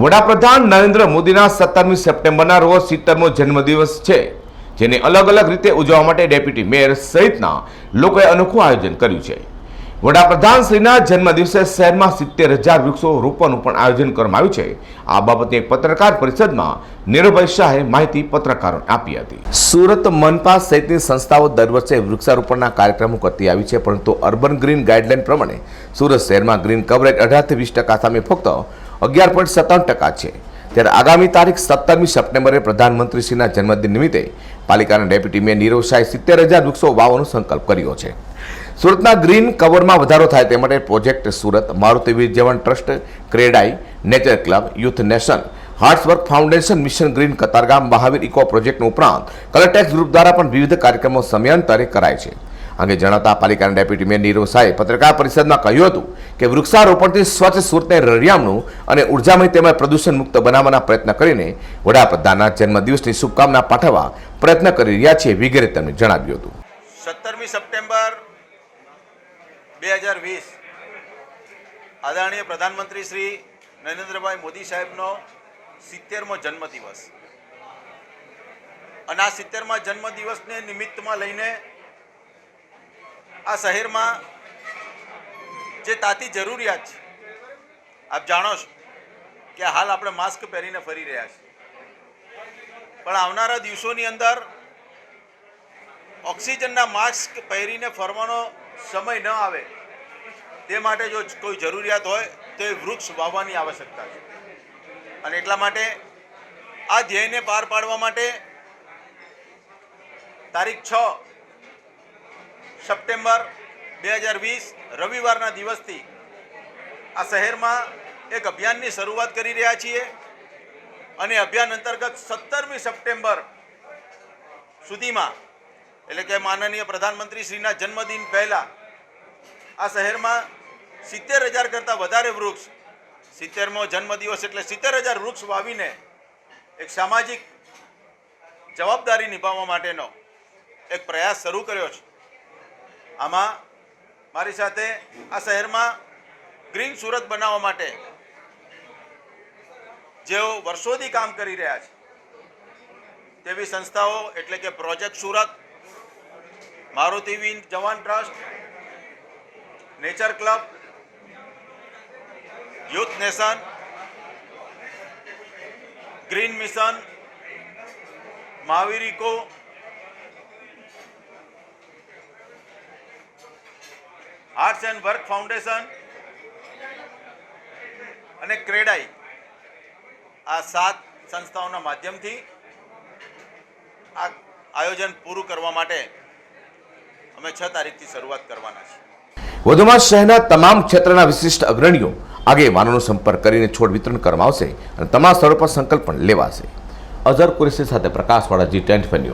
વડાપ્રધાન નરેન્દ્ર મોદીના 17મી સપ્ટેમ્બરના રોજ 70મો જન્મદિવસ છે, જેને અલગ અલગ રીતે ઉજવવા માટે ડેપ્યુટી મેયર સહિતના લોકોએ અનોખું આયોજન કર્યું છે। વડાપ્રધાન શ્રીના જન્મદિવસે શહેરમાં 70,000 વૃક્ષો રોપવાનું પણ આયોજન કરવામાં આવ્યું છે। આ બાબતે પત્રકાર પરિષદમાં નીરવભાઈ શાહે માહિતી પત્રકારોને આપી હતી। સુરત મનપા સહિતની સંસ્થાઓ દર વર્ષે વૃક્ષારોપણના કાર્યક્રમો કરતી આવી છે, પરંતુ અર્બન ગ્રીન ગાઈડલાઈન પ્રમાણે સુરત શહેરમાં ગ્રીન કવરેજ 18 થી 20% સામે ફક્ત 11.57% છે। ત્યારે આગામી તારીખ 17મી સપ્ટેમ્બરે પ્રધાનમંત્રીશ્રીના જન્મદિન નિમિત્તે પાલિકાના ડેપ્યુટી મેયર નીરવ શાહે 70,000 વૃક્ષો વાવવાનો સંકલ્પ કર્યો છે। સુરતના ગ્રીન કવરમાં વધારો થાય તે માટે project Surat, Maruti Veer Jawan trust, CREDAI, nature club, youth nation, hearts work foundation, mission green Katargam, Mahavir eco પ્રોજેક્ટનો ઉપરાંત કલરટેક્સ ગ્રુપ દ્વારા પણ વિવિધ કાર્યક્રમો સમયાંતરે કરાય છે। અંગે જણાવતા પાલિકાના ડેપ્યુટી મેયર નીરવ શાહે પત્રકાર પરિષદમાં કહ્યું હતું કે વૃક્ષારોપણથી સ્વચ્છ સુરતને રળિયામણું અને ઉર્જામય તેમજ પ્રદૂષણ મુક્ત બનાવવાના પ્રયત્ન કરીને વડાપ્રધાનના જન્મદિવસની શુભકામના પાઠવવા પ્રયત્ન કરી રહ્યા છે વગેરે તેમણે જણાવ્યું હતું। 17મી સપ્ટેમ્બર 2020 આદરણીય પ્રધાનમંત્રી શ્રી નરેન્દ્રભાઈ મોદી સાહેબનો 70મો જન્મદિવસ, અને આ 70મા જન્મદિવસને નિમિત્તમાં લઈને આ શહેરમાં જે તાતી જરૂરિયાત છે, આપ જાણો છો કે હાલ આપણે માસ્ક પહેરીને ફરી રહ્યા છીએ, પણ આવનારા દિવસોની અંદર ઓક્સિજનના માસ્ક પહેરીને ફરવાનો સમય ન આવે તે માટે જો કોઈ જરૂરિયાત હોય તો એ વૃક્ષ વાવવાની આવશ્યકતા છે। અને એટલા માટે આ ધ્યેયને પાર પાડવા માટે તારીખ 6 સપ્ટેમ્બર 2020 રવિવારના દિવસથી આ શહેરમાં એક અભિયાનની શરૂઆત કરી રહ્યા છીએ, અને અભિયાન અંતર્ગત 17મી સપ્ટેમ્બર સુધીમાં, એટલે કે માનનીય પ્રધાનમંત્રી શ્રીના જન્મદિન પહેલાં આ શહેરમાં 70,000 કરતાં વધારે વૃક્ષ, 70મો જન્મદિવસ એટલે 70,000 વૃક્ષ વાવીને એક સામાજિક જવાબદારી નિભાવવા માટેનો એક પ્રયાસ શરૂ કર્યો છે। આમાં મારી સાથે આ શહેરમાં ગ્રીન સુરત બનાવવા માટે જેઓ વર્ષોથી કામ કરી રહ્યા છે તેવી સંસ્થાઓ એટલે કે project Surat, Maruti Veer Jawan trust, nature club, youth nation, green mission, Mahavir eco, arts and work foundation અને ક્રેડાઈ, આ 7 સંસ્થાઓના માધ્યમથી આ આયોજન પૂરું કરવા માટે અમે 6 તારીખથી શરૂઆત કરવાના છીએ। વધુમાં શહેરના તમામ ક્ષેત્રના વિશિષ્ટ અગ્રણીઓ આગેવાનોનો સંપર્ક કરીને છોડ વિતરણ કરવામાં આવશે અને તમામ સ્થળો પર સંકલ્પ પણ લેવાશે। અઝર કુરેશી સાથે પ્રકાશવાળા G10 ન્યૂઝ।